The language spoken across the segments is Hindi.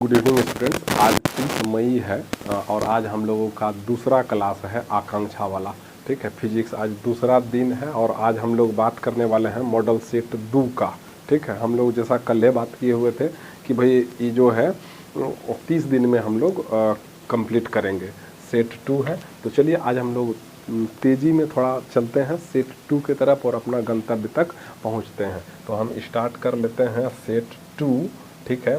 Good evening students. आज 30 मई है और आज हम लोगों का दूसरा क्लास है आकांक्षा वाला। ठीक है, फिजिक्स आज दूसरा दिन है और आज हम लोग बात करने वाले हैं मॉडल सेट 2 का। ठीक है, हम लोग जैसा कल बात किए हुए थे कि भाई ये जो है 30 दिन में हम लोग कंप्लीट करेंगे। सेट 2 है, तो चलिए आज हम लोग तेज़ी में थोड़ा चलते हैं सेट 2 की तरफ और अपना गंतव्य तक पहुंचते हैं। तो हम स्टार्ट कर लेते हैं सेट 2। ठीक है,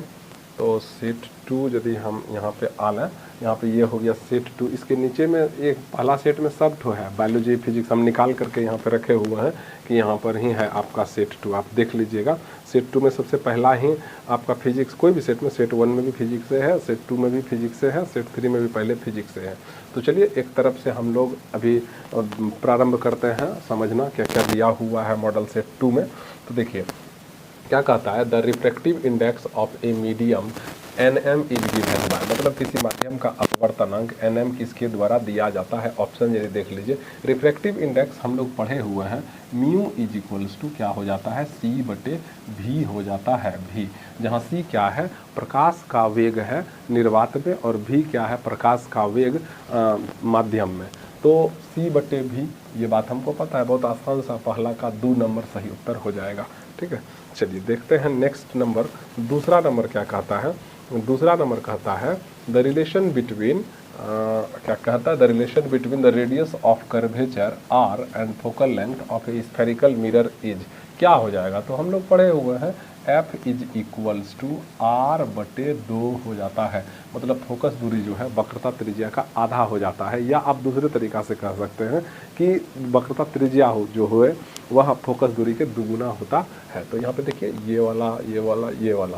तो सेट 2 यदि हम यहाँ पे आ लें, यहाँ पे ये हो गया सेट 2। इसके नीचे में एक पहला सेट में सब ठो है बायोलॉजी फिजिक्स, हम निकाल करके यहाँ पे रखे हुए हैं कि यहाँ पर ही है आपका सेट 2। आप देख लीजिएगा, सेट 2 में सबसे पहला ही आपका फिजिक्स, कोई भी सेट में, सेट 1 में भी फिजिक्स से है, सेट 2 में भी फिजिक्स से है, सेट 3 में भी पहले फिजिक्स से है। तो चलिए एक तरफ से हम लोग अभी प्रारंभ करते हैं समझना क्या क्या दिया हुआ है मॉडल सेट 2 में। तो देखिए क्या कहता है, the refractive index of a medium nm is given by, मतलब किसी माध्यम का अपवर्तनांक nm किसके द्वारा दिया जाता है। ऑप्शन यदि देख लीजिए, रिफ्रैक्टिव इंडेक्स हम लोग पढ़े हुए हैं, म्यू इज इक्वल्स टू क्या हो जाता है, c/v हो जाता है। v जहाँ c क्या है, प्रकाश का वेग है निर्वात में, और v क्या है, प्रकाश का वेग माध्यम में। तो c/v ये बात हमको पता है, बहुत आसान सा, पहला का 2 नंबर सही उत्तर हो जाएगा। ठीक है, चलिए देखते हैं नेक्स्ट नंबर। दूसरा नंबर क्या कहता है, दूसरा नंबर कहता है द रिलेशन बिटवीन क्या कहता है, the relation between the radius of curvature r and focal length of A spherical mirror is क्या हो जाएगा। तो हम लोग पढ़े हुए हैं f is equals to r/2 हो जाता है, मतलब फोकस दूरी जो है वक्रता त्रिज्या का आधा हो जाता है, या आप दूसरे तरीका से कह सकते हैं कि वक्रता त्रिज्या हो जो है वह फोकस दूरी के दुगुना होता है। तो यहाँ पे देखिए ये वाला ये वाला ये वाला,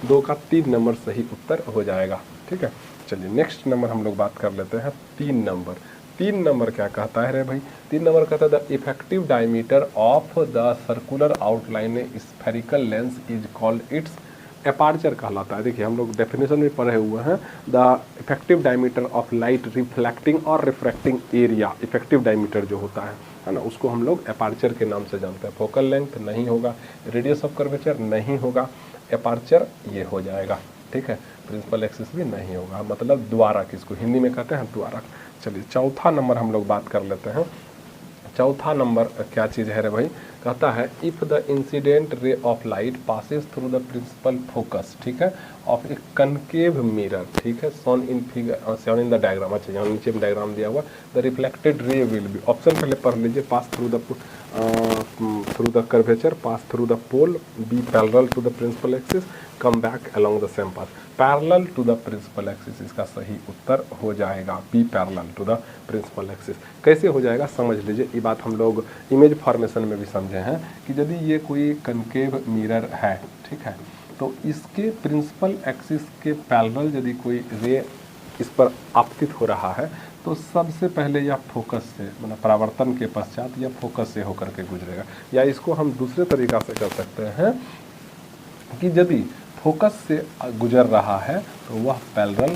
दो का 3 नंबर सही उत्तर हो जाएगा। ठीक है, चलिए नेक्स्ट नंबर हम लोग बात कर लेते हैं 3 नंबर। 3 नंबर क्या कहता है रे भाई, 3 नंबर कहता है the effective diameter of the circular outline spherical lens is called its aperture कहलाता है। देखिए हम लोग डेफिनेशन में पढ़े हुए हैं, the effective diameter of light reflecting और रिफ्रैक्टिंग एरिया, इफेक्टिव डायमीटर जो होता है ना, उसको हम लोग एपार्चर के नाम से जानते हैं। फोकल लेंथ नहीं होगा, रेडियस ऑफ कर्वेचर नहीं होगा, एपार्चर ये हो जाएगा। ठीक है, प्रिंसिपल एक्सिस भी नहीं होगा, मतलब द्वारक, इसको हिंदी में कहते हैं द्वारक। चलिए चौथा नंबर हम लोग बात कर लेते हैं। चौथा नंबर क्या चीज़ है रे भाई, कहता है if the incident ray of light passes through the principal focus, ठीक है, ऑफ ए कनकेव मिरर, ठीक है, shown in figure, shown in the diagram. अच्छा यहाँ नीचे में डायग्राम दिया हुआ, the reflected ray will be, option पहले पढ़ लीजिए, pass through the curvature, pass through the pole, be parallel to the principal axis, come back along the same path. Parallel to the principal axis इसका सही उत्तर हो जाएगा, be parallel to the principal axis. कैसे हो जाएगा समझ लीजिए, ये बात हम लोग इमेज फॉर्मेशन में भी समझे हैं कि यदि ये कोई कनकेव मिरर है, ठीक है, तो इसके प्रिंसिपल एक्सिस के पैरेलल यदि कोई रे इस पर आपतित हो रहा है, तो सबसे पहले यह फोकस से, मतलब परावर्तन के पश्चात यह फोकस से होकर के गुजरेगा। या इसको हम दूसरे तरीका से कर सकते हैं कि यदि फोकस से गुजर रहा है तो वह पैरेलल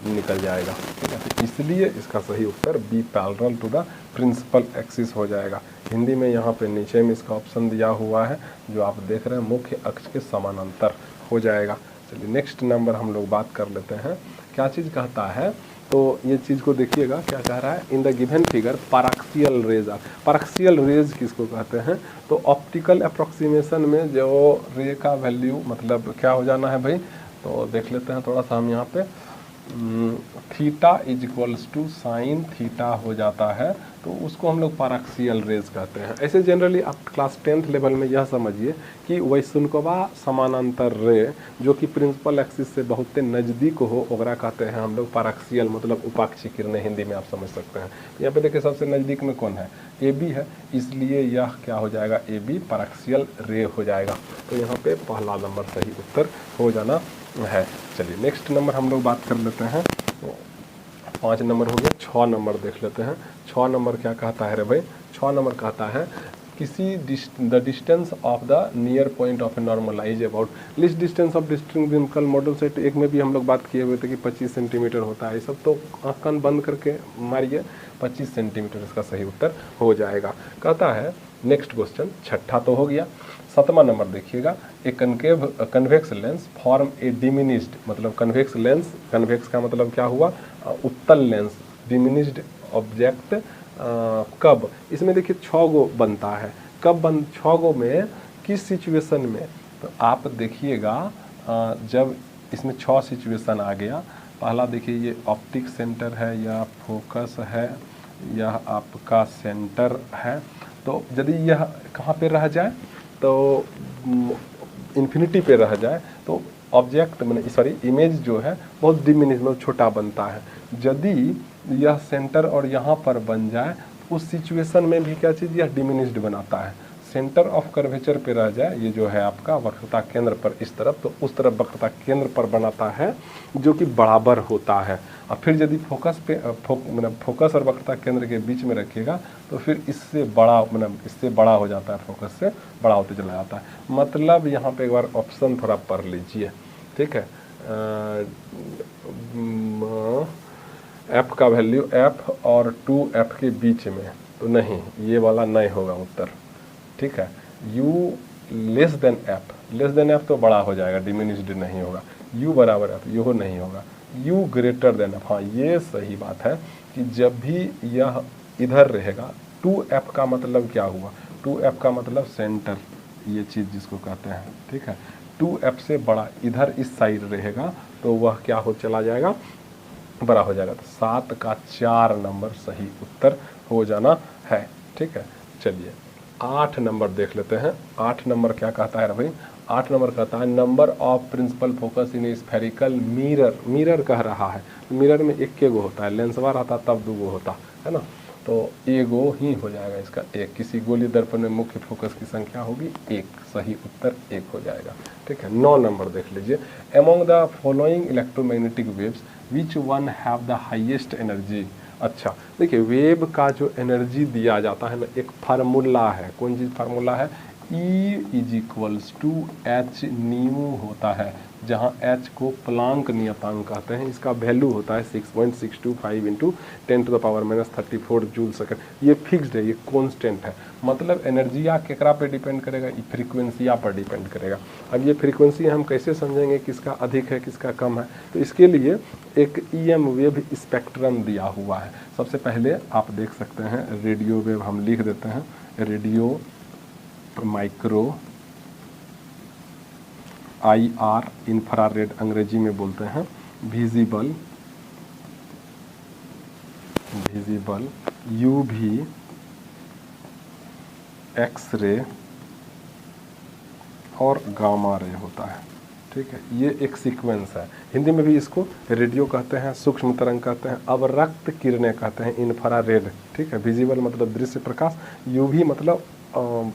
निकल जाएगा। ठीक है, तो इसलिए इसका सही उत्तर B parallel to the principal axis हो जाएगा। हिंदी में यहाँ पे नीचे में इसका ऑप्शन दिया हुआ है जो आप देख रहे हैं, मुख्य अक्ष के समानांतर हो जाएगा। चलिए नेक्स्ट नंबर हम लोग बात कर लेते हैं। क्या चीज़ कहता है, तो ये चीज़ को देखिएगा क्या कह रहा है, in the given figure paraxial rays are, paraxial rays किसको कहते हैं, तो ऑप्टिकल अप्रोक्सीमेशन में जो रे का वैल्यू मतलब क्या हो जाना है भाई, तो देख लेते हैं थोड़ा सा हम यहाँ पे, theta is equals to sine theta हो जाता है, तो उसको हम लोग पाराक्सियल रेज कहते हैं। ऐसे जनरली आप क्लास 10th लेवल में यह समझिए कि वैश्विकवा समानांतर रे जो कि प्रिंसिपल एक्सिस से बहुत नज़दीक हो, ओकरा कहते हैं हम लोग पाराक्सियल, मतलब उपाक्षी किरणें हिंदी में आप समझ सकते हैं। यहाँ पे देखिए सबसे नज़दीक में कौन है, ए बी है, इसलिए यह क्या हो जाएगा, ए बी पाराक्सियल रे हो जाएगा। तो यहाँ पे पहला नंबर सही उत्तर हो जाना है। चलिए नेक्स्ट नंबर हम लोग बात कर लेते हैं, 5 नंबर हो गया, 6 नंबर देख लेते हैं। 6 नंबर क्या कहता है रे भाई, 6 नंबर कहता है किसी the distance of the near point of a normalize about, least distance of distributive model set 1 में भी हम लोग बात किए हुए थे कि 25 सेंटीमीटर होता है। ये सब तो कान बंद करके मारिए, 25 सेंटीमीटर इसका सही उत्तर हो जाएगा। कहता है नेक्स्ट क्वेश्चन, छठा तो हो गया, 7वां नंबर देखिएगा, a convex lens form A diminished, मतलब कन्वेक्स लेंस, कन्वेक्स का मतलब क्या हुआ, उत्तल लेंस, डिमिनिश्ड ऑब्जेक्ट कब, इसमें देखिए 6 गो बनता है, कब बन 6 गो में, किस सिचुएशन में, तो आप देखिएगा जब इसमें 6 सिचुएशन आ गया। पहला देखिए ये ऑप्टिक सेंटर है, यह फोकस है, यह आपका सेंटर है। तो यदि यह कहाँ पे रह जाए, तो इन्फिनिटी पे रह जाए तो ऑब्जेक्ट मतलब सॉरी इमेज जो है बहुत डिमिनिश मतलब छोटा बनता है। यदि यह सेंटर और यहाँ पर बन जाए उस सिचुएशन में भी क्या चीज़ यह डिमिनिश्ड बनाता है। सेंटर ऑफ कर्वेचर पे रह जाए, ये जो है आपका वक्रता केंद्र पर इस तरफ, तो उस तरफ वक्रता केंद्र पर बनाता है जो कि बराबर होता है। और फिर यदि फोकस पे मतलब फोकस और वक्रता केंद्र के बीच में रखिएगा तो फिर इससे बड़ा मतलब इससे बड़ा हो जाता है, फोकस से बड़ा होते चला जाता है। मतलब यहाँ पे एक बार ऑप्शन थोड़ा पढ़ लीजिए, ठीक है। एफ का वैल्यू एफ और 2f के बीच में, तो नहीं, ये वाला नहीं होगा उत्तर, ठीक है। u less than F, less than F तो बड़ा हो जाएगा, डिमिनिश्ड नहीं होगा। u बराबर एफ, यो नहीं होगा। u ग्रेटर देन एफ, हाँ ये सही बात है कि जब भी यह इधर रहेगा, 2f का मतलब क्या हुआ, 2f का मतलब सेंटर, ये चीज़ जिसको कहते हैं, ठीक है। 2f से बड़ा इधर इस साइड रहेगा तो वह क्या हो चला जाएगा, बड़ा हो जाएगा। तो 7 का 4 नंबर सही उत्तर हो जाना है, ठीक है। चलिए 8 नंबर देख लेते हैं। 8 नंबर क्या कहता है भाई, 8 नंबर कहता है number of principal focus in spherical mirror, mirror कह रहा है, मिरर में एक गो होता है, लेंसवा रहता तब 2 गो होता है ना, तो एगो ही हो जाएगा इसका एक। किसी गोली दर्पण में मुख्य फोकस की संख्या होगी 1, सही उत्तर 1 हो जाएगा, ठीक है। 9 नंबर देख लीजिए, among the following electromagnetic waves which one have the highest energy. अच्छा देखिए, वेव का जो एनर्जी दिया जाता है ना, एक फार्मूला है, कौन चीज़ फार्मूला है, E = H न्यू होता है, जहाँ H को प्लांक नियतांक कहते हैं। इसका वैल्यू होता है 6.625 × 10⁻⁻34 जूल सेकंड। ये फिक्स्ड है, ये कांस्टेंट है। मतलब एनर्जिया केकरा पे डिपेंड करेगा, ये फ्रीक्वेंसिया पर डिपेंड करेगा। अब ये फ्रीक्वेंसी हम कैसे समझेंगे किसका अधिक है किसका कम है, तो इसके लिए एक EM वेव स्पेक्ट्रम दिया हुआ है। सबसे पहले आप देख सकते हैं रेडियो वेव, हम लिख देते हैं रेडियो माइक्रो, IR इंफ्रारेड अंग्रेजी में बोलते हैं, विजिबल, UV, एक्सरे और गामा रे होता है, ठीक है। ये एक सीक्वेंस है। हिंदी में भी इसको रेडियो कहते हैं, सूक्ष्म तरंग कहते हैं, अवरक्त किरणें कहते हैं, इंफ्रारेड, ठीक है। विजिबल मतलब दृश्य प्रकाश, UV मतलब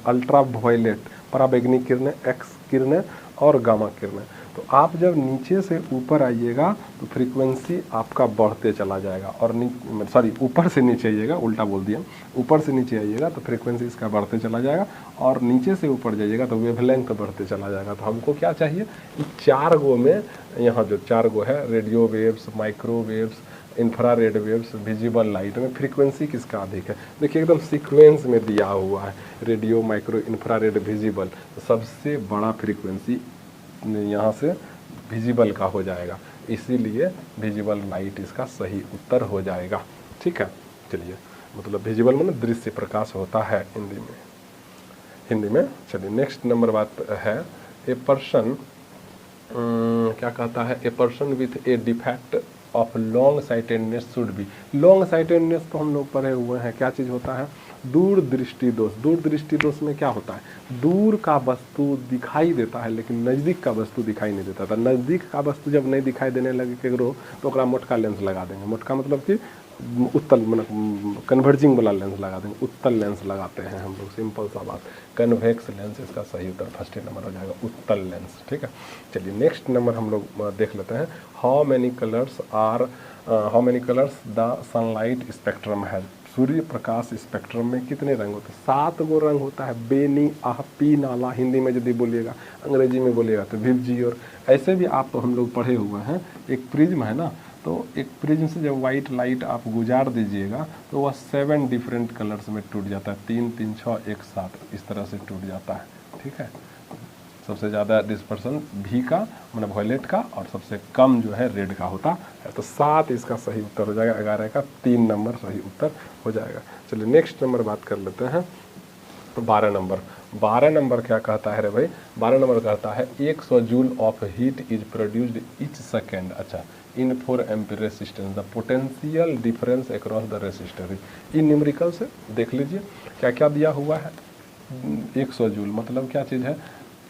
अल्ट्रा वायलेट पराबैंगनी किरणें, एक्स किरणें और गामा किरणें। तो आप जब नीचे से ऊपर आइएगा तो फ्रीक्वेंसी आपका बढ़ते चला जाएगा, और सॉरी ऊपर से नीचे आइएगा, उल्टा बोल दिया, ऊपर से नीचे आइएगा तो फ्रीक्वेंसी इसका बढ़ते चला जाएगा, और नीचे से ऊपर जाइएगा तो वेवलेंथ बढ़ते चला जाएगा। तो हमको क्या चाहिए, 4 गो में, यहाँ जो 4 गो है, radio waves, microwaves, infrared waves, visible light में फ्रीक्वेंसी किसका अधिक है। देखिए एकदम सीक्वेंस में दिया हुआ है, रेडियो, माइक्रो, इंफ्रारेड, विजिबल, तो सबसे बड़ा फ्रीक्वेंसी यहाँ से विजिबल का हो जाएगा, इसीलिए विजिबल लाइट इसका सही उत्तर हो जाएगा, ठीक है। चलिए मतलब विजिबल में दृश्य प्रकाश होता है हिंदी में। चलिए नेक्स्ट नंबर बात है, ए पर्सन क्या कहता है, a person with A defect of long sightedness should be. Long sightedness तो हम लोग पढ़े हुए हैं, क्या चीज़ होता है, दूर दृष्टि दोष। दूर दृष्टि दोष में क्या होता है, दूर का वस्तु दिखाई देता है लेकिन नज़दीक का वस्तु दिखाई नहीं देता था। नज़दीक का वस्तु जब नहीं दिखाई देने लगे केकरो तो ओकरा मोटका लेंस लगा देंगे। मोटका मतलब कि उत्तल मतलब कन्वर्जिंग वाला लेंस लगा देंगे, उत्तल लेंस लगाते हैं हम लोग, सिंपल सा बात। कन्वेक्स लेंस इसका सही उत्तर फर्स्ट नंबर हो जाएगा, उत्तल लेंस, ठीक है। चलिए नेक्स्ट नंबर हम लोग देख लेते हैं, how many colours the sunlight spectrum है। सूर्य प्रकाश स्पेक्ट्रम में कितने रंग होते हैं, 7 गो रंग होता है। बेनी, आह, पी, नाला हिंदी में यदि बोलिएगा, अंग्रेजी में बोलिएगा तो विवजी, और ऐसे भी आप हम लोग पढ़े हुए हैं। एक प्रिज्म है ना, तो एक प्रिज्म से जब वाइट लाइट आप गुजार दीजिएगा तो वह 7 डिफरेंट कलर्स में टूट जाता है, 3, 3, 6, 1, 7 इस तरह से टूट जाता है, ठीक है। सबसे ज़्यादा डिस्पर्सन भी का मतलब वॉयलेट का, और सबसे कम जो है रेड का होता है। तो 7 इसका सही उत्तर हो जाएगा, 11 का 3 नंबर सही उत्तर हो जाएगा। चलिए नेक्स्ट नंबर बात कर लेते हैं। 12 नंबर, 12 नंबर क्या कहता है रे भाई? 12 नंबर कहता है 100 joule of heat is produced each second, अच्छा, इन 4 ampere resistance, the potential difference across the resistor. In numerical से देख लीजिए क्या क्या दिया हुआ है। 100 जूल मतलब क्या चीज़ है?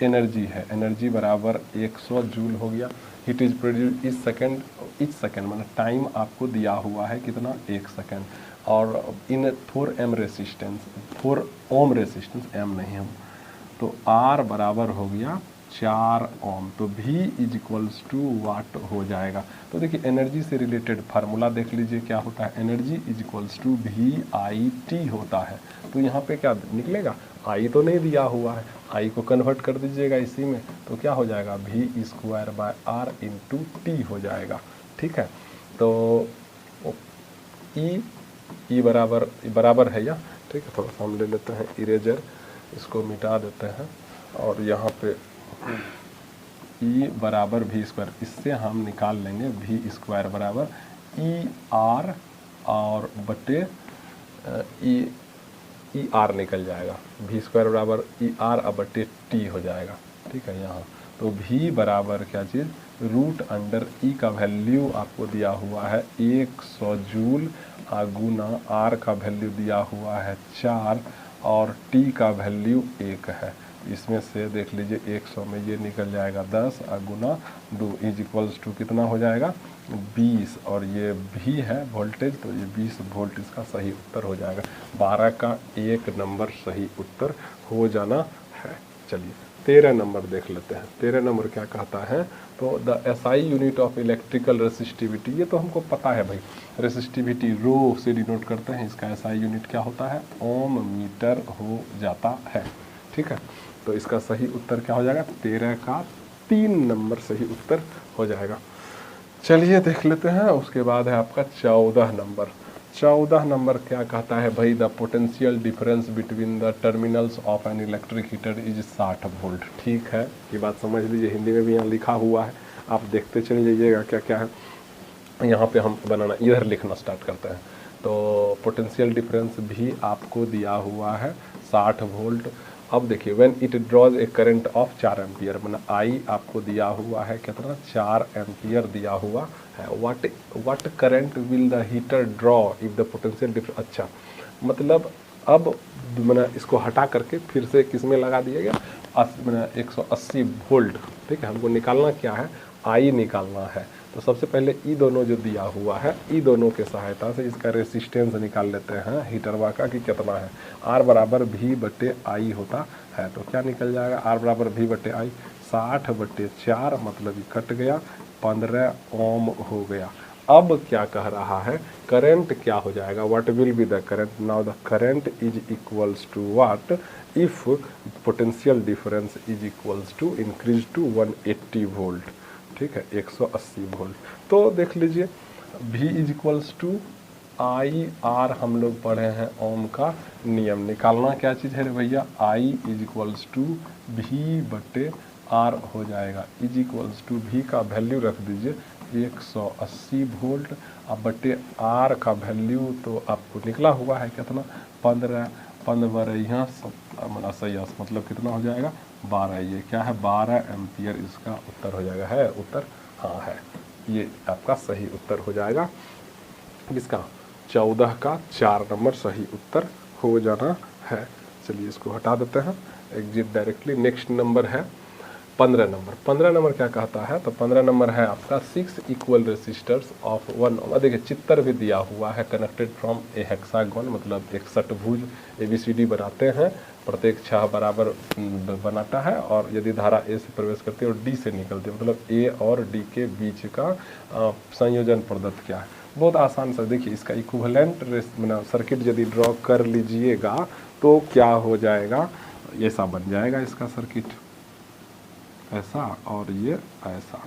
एनर्जी है, एनर्जी बराबर 100 जूल हो गया। Heat is produce etch second मतलब टाइम आपको दिया हुआ है कितना? 1 सेकेंड। और इन 4 एम रेसिस्टेंस, 4 ओम रेसिस्टेंस, एम नहीं हम, तो आर बराबर हो गया 4 ओम, तो V इज इक्वल्स टू वाट हो जाएगा। तो देखिए एनर्जी से रिलेटेड फार्मूला देख लीजिए क्या होता है, energy is equals to VIT होता है। तो यहाँ पे क्या निकलेगा? I तो नहीं दिया हुआ है, I को कन्वर्ट कर दीजिएगा इसी में, तो क्या हो जाएगा? V²/R इंटू T हो जाएगा, ठीक है। तो E बराबर है या, ठीक है। थोड़ा सा हम ले लेते हैं इरेजर, इसको मिटा देते हैं, और यहाँ पे E बराबर V², इससे हम निकाल लेंगे V² बराबर ER और बटे ER निकल जाएगा, V² बराबर ER और बटे T हो जाएगा, ठीक है। यहाँ तो V बराबर क्या चीज़? √E का वैल्यू आपको दिया हुआ है 100 जूल, गुना R का वैल्यू दिया हुआ है 4 और T का वैल्यू 1 है। इसमें से देख लीजिए 100 में ये निकल जाएगा 10 गुना 2 इज इक्वल्स टू कितना हो जाएगा? 20, और ये भी है वोल्टेज, तो ये 20 वोल्ट इसका सही उत्तर हो जाएगा। 12 का 1 नंबर सही उत्तर हो जाना है। चलिए 13 नंबर देख लेते हैं। 13 नंबर क्या कहता है? तो the SI unit of electrical resistivity, ये तो हमको पता है भाई, रेसिस्टिविटी रो से डिनोट करते हैं, इसका SI यूनिट क्या होता है? ओम मीटर हो जाता है, ठीक है। तो इसका सही उत्तर क्या हो जाएगा? 13 का 3 नंबर सही उत्तर हो जाएगा। चलिए देख लेते हैं, उसके बाद है आपका 14 नंबर। 14 नंबर क्या कहता है भाई? The potential difference between the terminals of an electric heater is 60 volt, ठीक है। ये बात समझ लीजिए, हिंदी में भी यहाँ लिखा हुआ है, आप देखते चले जाइएगा क्या क्या है। यहाँ पे हम बनाना, इधर लिखना स्टार्ट करते हैं। तो पोटेंशियल डिफरेंस भी आपको दिया हुआ है 60 वोल्ट। अब देखिए when it draws a current of 4 ampere, मतलब I आपको दिया हुआ है कितना? 4 एम्पियर दिया हुआ है। What current will the heater draw if the potential difference, अच्छा मतलब अब मैंने इसको हटा करके फिर से किस में लगा दिया गया? 180 वोल्ट, ठीक है। हमको निकालना क्या है? I निकालना है। तो सबसे पहले ई दोनों जो दिया हुआ है, ई दोनों के सहायता से इसका रेसिस्टेंस निकाल लेते हैं हीटरवा का कि कितना है। R बराबर V/I होता है, तो क्या निकल जाएगा? R बराबर V/I, 60/4 मतलब कट गया, 15 ओम हो गया। अब क्या कह रहा है? करंट क्या हो जाएगा? What will be the current? Now the current is equals to what? If potential difference is equals to increase to 180 volt, ठीक है, 180 वोल्ट। तो देख लीजिए V is equals to IR, हम लोग पढ़े हैं ओम का नियम। निकालना क्या चीज़ है रे भैया? I is equals to V/R हो जाएगा, इज इक्वल्स टू V का वैल्यू रख दीजिए 180 वोल्ट, अब बटे R का वैल्यू तो आपको निकला हुआ है कितना? 15 यहाँ मतलब कितना हो जाएगा? 12। ये क्या है? 12 एम्पियर इसका उत्तर हो जाएगा। है उत्तर? हाँ है, ये आपका सही उत्तर हो जाएगा। इसका 14 का 4 नंबर सही उत्तर हो जाना है। चलिए इसको हटा देते हैं, एग्जिट डायरेक्टली। नेक्स्ट नंबर है 15 नंबर। 15 नंबर क्या कहता है? तो 15 नंबर है आपका 6 इक्वल रेसिस्टर्स ऑफ 1 ओम। देखिए चित्र भी दिया हुआ है, कनेक्टेड फ्रॉम ए हेक्सागोन, मतलब एक षटभुज ABCD बनाते हैं, प्रत्येक 6 बराबर बनाता है, और यदि धारा A से प्रवेश करती है और D से निकलती है, मतलब A और D के बीच का संयोजन प्रदत्त क्या है? बहुत आसान सा, देखिए इसका इक्विवेलेंट सर्किट यदि ड्रॉ कर लीजिएगा तो क्या हो जाएगा? ऐसा बन जाएगा इसका सर्किट, ऐसा और ये ऐसा,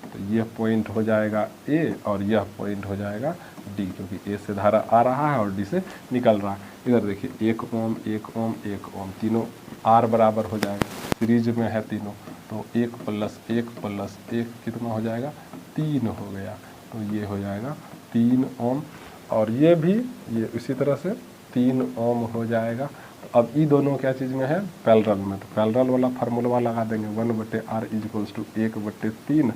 तो यह पॉइंट हो जाएगा ए और यह पॉइंट हो जाएगा डी, क्योंकि ए से धारा आ रहा है और डी से निकल रहा है। इधर देखिए 1 ओम 1 ओम 1 ओम, तीनों आर बराबर हो जाएगा, सीरीज में है तीनों, तो 1 + 1 + 1 कितना हो जाएगा 3 हो गया, तो ये हो जाएगा 3 ओम। और ये भी ये इसी तरह से 3 ओम हो जाएगा। तो अब ये दोनों क्या चीज़ में है, पैरेलल में, तो पैरेलल वाला फार्मूला लगा देंगे 1/r = 1/3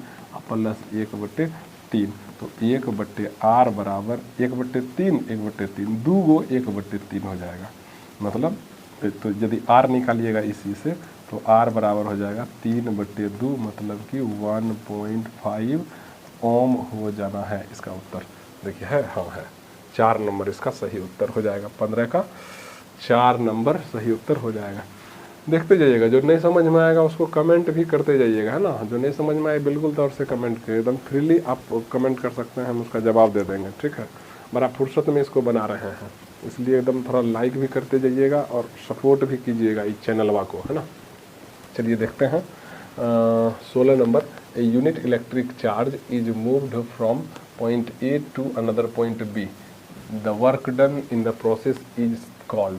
+ 1/3, तो 1/r बराबर 1/3 1/3, 2 गो 1/3 हो जाएगा। मतलब तो यदि r निकालिएगा इसी से तो r बराबर हो जाएगा 3/2, मतलब कि 1.5 ओम हो जाना है इसका उत्तर। देखिए है, हाँ है, 4 नंबर इसका सही उत्तर हो जाएगा। 15 का 4 नंबर सही उत्तर हो जाएगा। देखते जाइएगा, जो नहीं समझ में आएगा उसको कमेंट भी करते जाइएगा, है ना। जो नहीं समझ में आए बिल्कुल तौर से कमेंट करिए, एकदम फ्रीली आप कमेंट कर सकते हैं, हम उसका जवाब दे देंगे, ठीक है। बड़ा फुर्सत में इसको बना रहे हैं, इसलिए एकदम थोड़ा लाइक भी करते जाइएगा और सपोर्ट भी कीजिएगा इस चैनलवा को, है ना। चलिए देखते हैं 16 number, a unit electric charge is moved from point A to another point B, the work done in the process is called.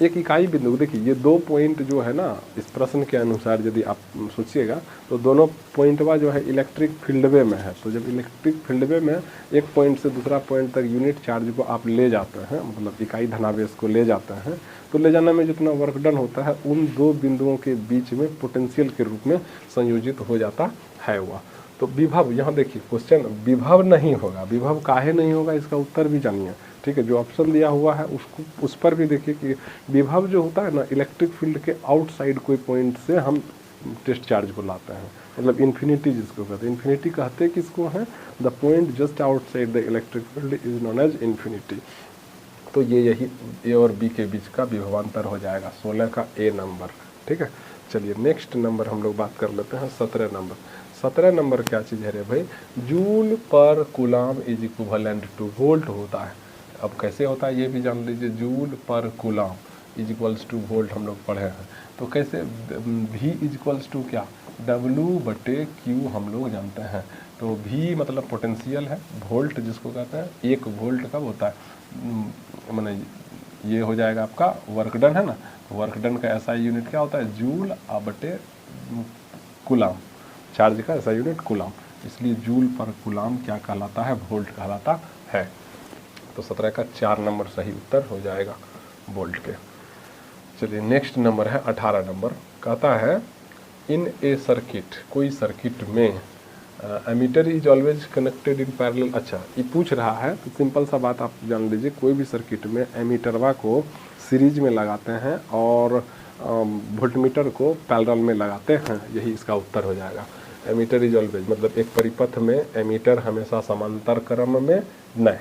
एक इकाई बिंदु, देखिए ये 2 पॉइंट जो है ना, इस प्रश्न के अनुसार यदि आप सोचिएगा तो दोनों पॉइंटवा जो है इलेक्ट्रिक फील्ड वे में है। तो जब इलेक्ट्रिक फील्ड वे में एक पॉइंट से दूसरा पॉइंट तक यूनिट चार्ज को आप ले जाते हैं, मतलब इकाई धनावेश को ले जाते हैं, तो ले जाने में जितना वर्क डन होता है उन 2 बिंदुओं के बीच में पोटेंशियल के रूप में संयोजित हो जाता है वह। तो विभव, यहाँ देखिए क्वेश्चन विभव नहीं होगा, विभव काहे नहीं होगा इसका उत्तर भी जानिए, ठीक है। जो ऑप्शन दिया हुआ है उसको, उस पर भी देखिए कि विभव जो होता है ना, इलेक्ट्रिक फील्ड के आउटसाइड कोई पॉइंट से हम टेस्ट चार्ज को लाते हैं, मतलब इन्फिनिटी जिसको कहते हैं। इन्फिनिटी कहते हैं किसको है, the point just outside the electric field is known as infinity. तो ये यही ए और बी के बीच का विभवांतर हो जाएगा, 16 का ए नंबर, ठीक है। चलिए नेक्स्ट नंबर हम लोग बात कर लेते हैं 17 नंबर। 17 नंबर क्या चीज़ है रे भाई, जूल पर coulomb is equivalent two volt होता है। अब कैसे होता है ये भी जान लीजिए, जूल पर coulomb is equals two volt हम लोग पढ़े हैं। तो कैसे, V इज इक्वल्स टू क्या, W/Q हम लोग जानते हैं। तो V मतलब पोटेंशियल है, वोल्ट जिसको कहते हैं, 1 वोल्ट कब होता है, मैंने ये हो जाएगा आपका वर्क डन, है ना। वर्क डन का ऐसा यूनिट क्या होता है, जूल बटे कूलाम, चार्ज का ऐसा यूनिट कूलाम, इसलिए जूल पर कूलाम क्या कहलाता है, वोल्ट कहलाता है। तो 17 का 4 नंबर सही उत्तर हो जाएगा वोल्ट के। चलिए नेक्स्ट नंबर है 18 नंबर, कहता है इन ए सर्किट, कोई सर्किट में ammeter is always connected in parallel. अच्छा ये पूछ रहा है, तो सिंपल सा बात आप जान लीजिए, कोई भी सर्किट में एमीटरवा को सीरीज में लगाते हैं और वोल्टमीटर को पैरेलल में लगाते हैं, यही इसका उत्तर हो जाएगा। एमीटर इज ऑलवेज मतलब एक परिपथ में एमीटर हमेशा समांतर क्रम में, नहीं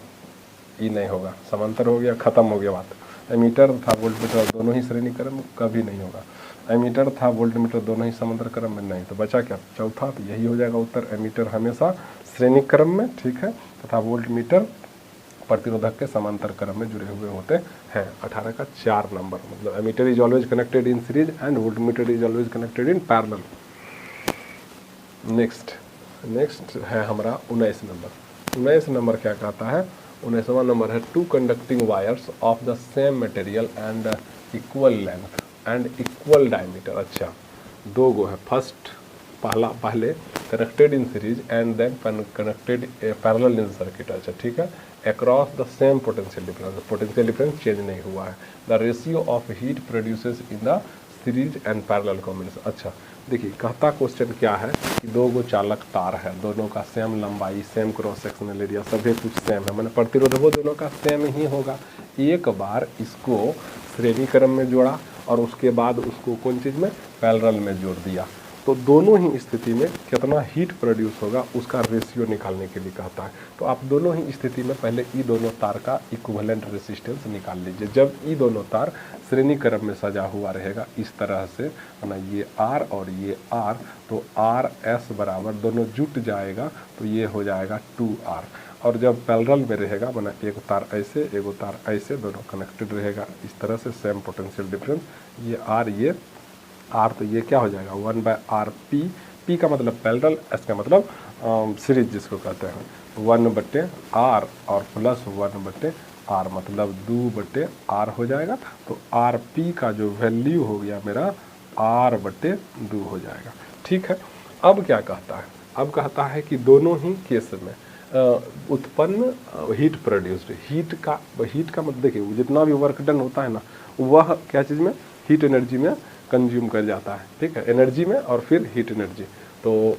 ये नहीं होगा, समांतर हो गया, खत्म हो गया बात। एमीटर था वोल्टमीटर दोनों ही श्रेणी क्रम में, कभी नहीं होगा। एमीटर था वोल्टमीटर दोनों ही समांतर क्रम में, नहीं। तो बचा क्या, चौथा, तो यही हो जाएगा उत्तर, एमीटर हमेशा श्रेणी क्रम में, ठीक है, तथा वोल्टमीटर प्रतिरोधक के समांतर क्रम में जुड़े हुए होते हैं। 18 का 4 नंबर, मतलब ammeter is always connected in series and voltmeter is always connected in parallel. Next है हमारा 19 नंबर। 19 नंबर क्या कहता है, 19वां नंबर है two conducting wires of the same material and equal length and equal diameter. अच्छा 2 गो है, फर्स्ट पहले connected in series and then connected parallel in circuit. अच्छा ठीक है, across the same potential difference, potential difference change नहीं हुआ है। The ratio of heat produces in the series and parallel combination. अच्छा देखिए, कहता क्वेश्चन क्या है कि 2 गो चालक तार है, दोनों का सेम लंबाई, सेम क्रॉस सेक्शनल एरिया, सभी कुछ सेम है, मैंने प्रतिरोध वो दोनों का सेम ही होगा। एक बार इसको श्रेणी क्रम में जोड़ा और उसके बाद उसको कौन चीज़ में, पैरेलल में जोड़ दिया, तो दोनों ही स्थिति में कितना हीट प्रोड्यूस होगा उसका रेशियो निकालने के लिए कहता है। तो आप दोनों ही स्थिति में पहले ई दोनों तार का इक्विवेलेंट रेसिस्टेंस निकाल लीजिए। जब ई दोनों तार श्रेणी क्रम में सजा हुआ रहेगा इस तरह से, ना ये R और ये R, तो RS बराबर दोनों जुट जाएगा तो ये हो जाएगा 2R। और जब पैरेलल में रहेगा, माना एक तार ऐसे एक तार ऐसे, दोनों कनेक्टेड रहेगा इस तरह से, सेम पोटेंशियल डिफरेंस, ये R ये R, तो ये क्या हो जाएगा 1/RP। P का मतलब पैरेलल, S का मतलब सीरीज जिसको कहते हैं, 1/r और प्लस 1/r मतलब 2/r हो जाएगा। तो आर पी का जो वैल्यू हो गया मेरा r/2 हो जाएगा। ठीक है, अब क्या कहता है, अब कहता है कि दोनों ही केस में उत्पन्न हीट प्रोड्यूस्ड, हीट का मतलब देखिए जितना भी वर्क डन होता है ना, वह क्या चीज़ में, हीट एनर्जी में कंज्यूम कर जाता है। ठीक है, एनर्जी में और फिर हीट एनर्जी। तो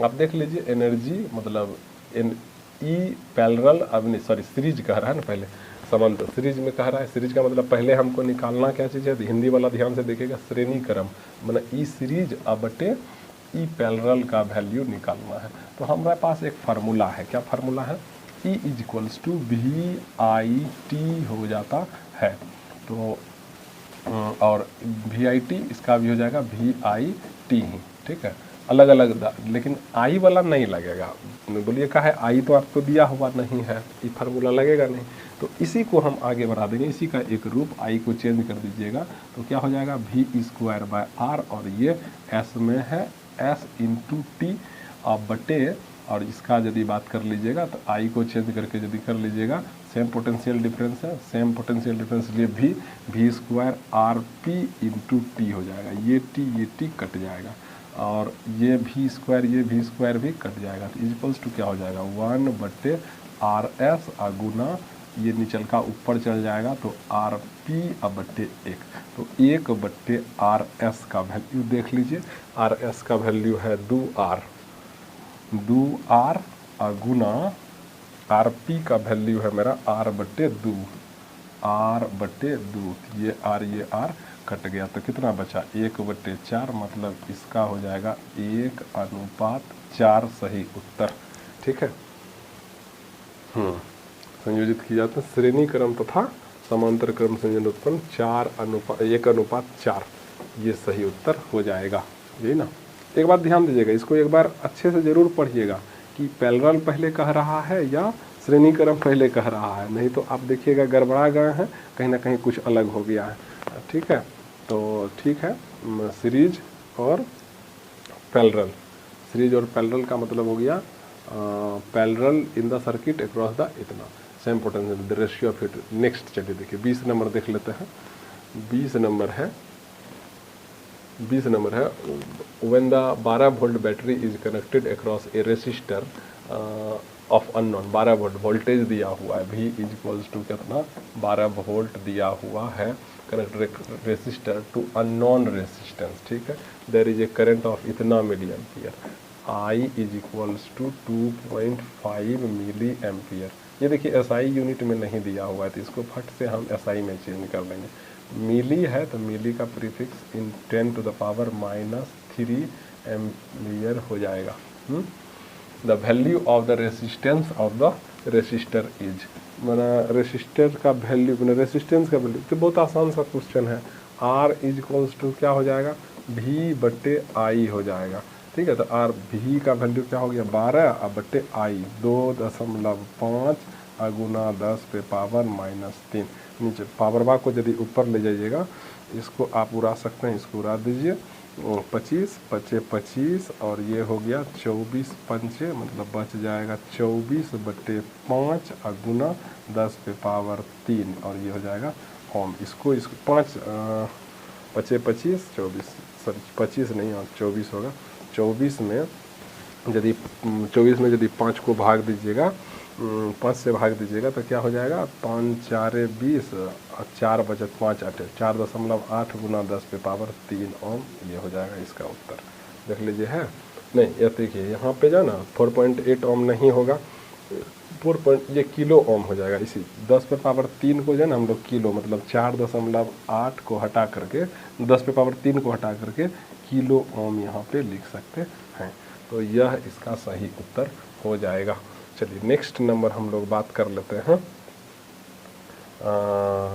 आप देख लीजिए एनर्जी मतलब ई पैरेलल, अब नहीं सॉरी सीरीज कह रहा है ना, पहले समांतर सीरीज में कह रहा है। सीरीज का मतलब पहले हमको निकालना क्या चीज़ है, हिंदी वाला ध्यान से देखिएगा, श्रेणी क्रम मतलब ई सीरीज बटे ई पैरेलल का वैल्यू निकालना है। तो हमारे पास एक फार्मूला है, क्या फार्मूला है, E इक्वल्स टू VIT हो जाता है। तो और VIT इसका भी हो जाएगा VIT ही। ठीक है, अलग अलग, लेकिन आई वाला नहीं लगेगा। बोलिए का है आई तो आपको दिया हुआ नहीं है, ये फार्मूला लगेगा नहीं। तो इसी को हम आगे बढ़ा देंगे, इसी का एक रूप आई को चेंज कर दीजिएगा तो क्या हो जाएगा V²/r, और ये S में है S इंटू टी बटे, और इसका यदि बात कर लीजिएगा तो आई को चेंज करके यदि कर लीजिएगा, सेम पोटेंशियल डिफरेंस है, सेम पोटेंशियल डिफरेंस लिए V²RP इंटू टी हो जाएगा। ये टी कट जाएगा और ये V² भी कट जाएगा। तो इक्वल्स टू क्या हो जाएगा 1/RS गुना ये निचल का ऊपर चल जाएगा तो RP/1। तो 1/RS का वैल्यू देख लीजिए, RS का वैल्यू है 2R गुना RP का वैल्यू है मेरा R/2। ये R कट गया तो कितना बचा 1/4, मतलब इसका हो जाएगा 1:4 सही उत्तर। ठीक है, संयोजित की जाते हैं श्रेणी क्रम तथा समांतर क्रम संयोजन उत्पन्न 1:4, ये सही उत्तर हो जाएगा। यही ना, एक बात ध्यान दीजिएगा, इसको एक बार अच्छे से जरूर पढ़िएगा कि पैरेलल पहले कह रहा है या श्रेणी क्रम पहले कह रहा है, नहीं तो आप देखिएगा गड़बड़ा गए हैं, कहीं ना कहीं कुछ अलग हो गया है। ठीक है, तो ठीक है, सीरीज और पैरेलल, सीरीज और पैरेलल का मतलब हो गया parallel in the circuit across the इतना same potential the ratio of it. Next चलिए देखिए 20 नंबर देख लेते हैं। 20 नंबर है when the 12 volt battery is connected across A resistor of unknown, 12 volt voltage दिया हुआ है, V इक्वल्स टू कितना 12 वोल्ट दिया हुआ है, connected resistor to unknown resistance. ठीक है, there is a current of इतना milliampere, I is equals to 2.5 milliampere. ये देखिए SI यूनिट में नहीं दिया हुआ है तो इसको फट से हम SI में चेंज कर लेंगे। मिली है तो मिली का प्रीफिक्स इन 10⁻³ एम्पियर हो जाएगा। The value of the resistance of the resistor is, माना रेसिस्टर का वैल्यू, मैंने रेसिस्टेंस का वैल्यू, तो बहुत आसान सा क्वेश्चन है। R इज इक्वल्स टू क्या हो जाएगा V/I हो जाएगा। ठीक है, तो R V का वैल्यू क्या हो गया 12/I, 2.5 गुना 10⁻³ नीचे पावर बा को यदि ऊपर ले जाइएगा, इसको आप उड़ा सकते हैं, इसको उड़ा दीजिए, 25 × 25 और ये हो गया 24 पंचे, मतलब बच जाएगा 24/5 गुना 10⁻³ और ये हो जाएगा ओम। इसको 5 × 25 24, सॉरी 25 नहीं और 24 होगा। 24 में यदि 5 को भाग दीजिएगा, 5 से भाग दीजिएगा तो क्या हो जाएगा 5 × 4 = 20 और 4 बचत 5 8, 4.8 गुना 10⁻³ ओम, ये हो जाएगा इसका उत्तर। देख लीजिए है नहीं, ये देखिए यहाँ पे जाना 4.8 ओम नहीं होगा, ये किलो ओम हो जाएगा। इसी 10⁻³ को जो है ना हम लोग किलो, मतलब 4.8 को हटा करके 10⁻³ को हटा करके किलो ओम यहाँ पे लिख सकते हैं। तो यह इसका सही उत्तर हो जाएगा। चलिए नेक्स्ट नंबर हम लोग बात कर लेते हैं।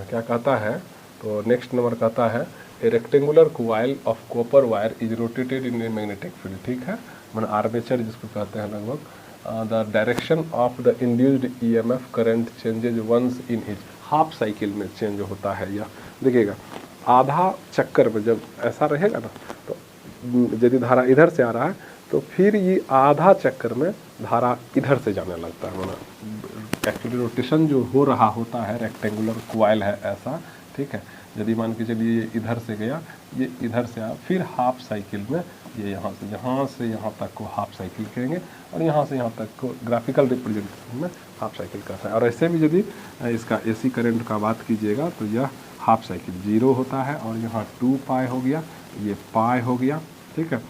क्या कहता है, तो नेक्स्ट नंबर कहता है a rectangular coil of copper wire is rotated in a magnetic field. ठीक है, मैंने आर्मेचर जिसको कहते हैं लगभग, the direction of the induced EMF current changes once in is, half cycle में चेंज होता है। यह देखिएगा आधा चक्कर में जब ऐसा रहेगा ना, तो यदि धारा इधर से आ रहा है तो फिर ये आधा चक्कर में धारा इधर से जाने लगता है, मतलब एक्चुअली रोटेशन जो हो रहा होता है, रेक्टेंगुलर कॉइल है ऐसा, ठीक है। यदि मान के चलिए ये इधर से गया, ये इधर से आया, फिर हाफ साइकिल में ये यहाँ से यहाँ तक को हाफ साइकिल कहेंगे, और यहाँ से यहाँ तक को ग्राफिकल रिप्रेजेंटेशन में हाफ साइकिल करते हैं। और ऐसे भी यदि इसका AC करंट का बात कीजिएगा तो यह हाफ साइकिल 0 होता है, और यहाँ 2 पाई हो गया, ये पाई हो गया, ठीक है।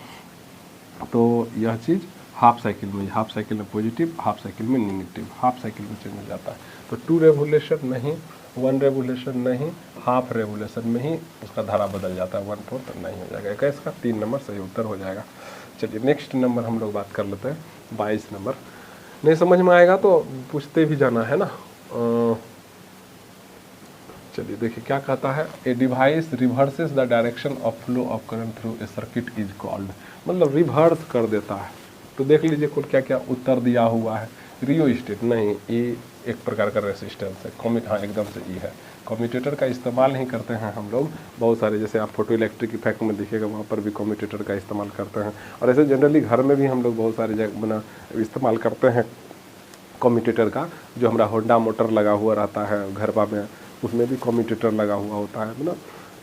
तो यह चीज़ हाफ साइकिल में पॉजिटिव, हाफ साइकिल में नेगेटिव, हाफ साइकिल में चेंज हो जाता है। तो 2 रेवोल्यूशन नहीं, 1 रेवोल्यूशन नहीं, हाफ रेवोल्यूशन में ही उसका धारा बदल जाता है, 1/4 नहीं हो जाएगा। क्या इसका 3 नंबर सही उत्तर हो जाएगा। चलिए नेक्स्ट नंबर हम लोग बात कर लेते हैं, 22 नंबर। नहीं समझ में आएगा तो पूछते भी जाना है ना। चलिए देखिए क्या कहता है, a device reverses the direction of flow of current through a circuit is called, मतलब रिवर्स कर देता है। तो देख लीजिए कुल क्या क्या उत्तर दिया हुआ है। रियोस्टेट नहीं, ये एक प्रकार का रेसिस्टेंस है। हाँ एकदम से ये है। कम्यूटेटर का इस्तेमाल नहीं करते हैं हम लोग बहुत सारे, जैसे आप फोटो इलेक्ट्रिक इफेक्ट में देखिएगा वहाँ पर भी कम्यूटेटर का इस्तेमाल करते हैं, और ऐसे जनरली घर में भी हम लोग बहुत सारे जगह इस्तेमाल करते हैं कम्यूटेटर का। जो हमारा होंडा मोटर लगा हुआ रहता है घरवा में, उसमें भी कम्यूटेटर लगा हुआ होता है ना,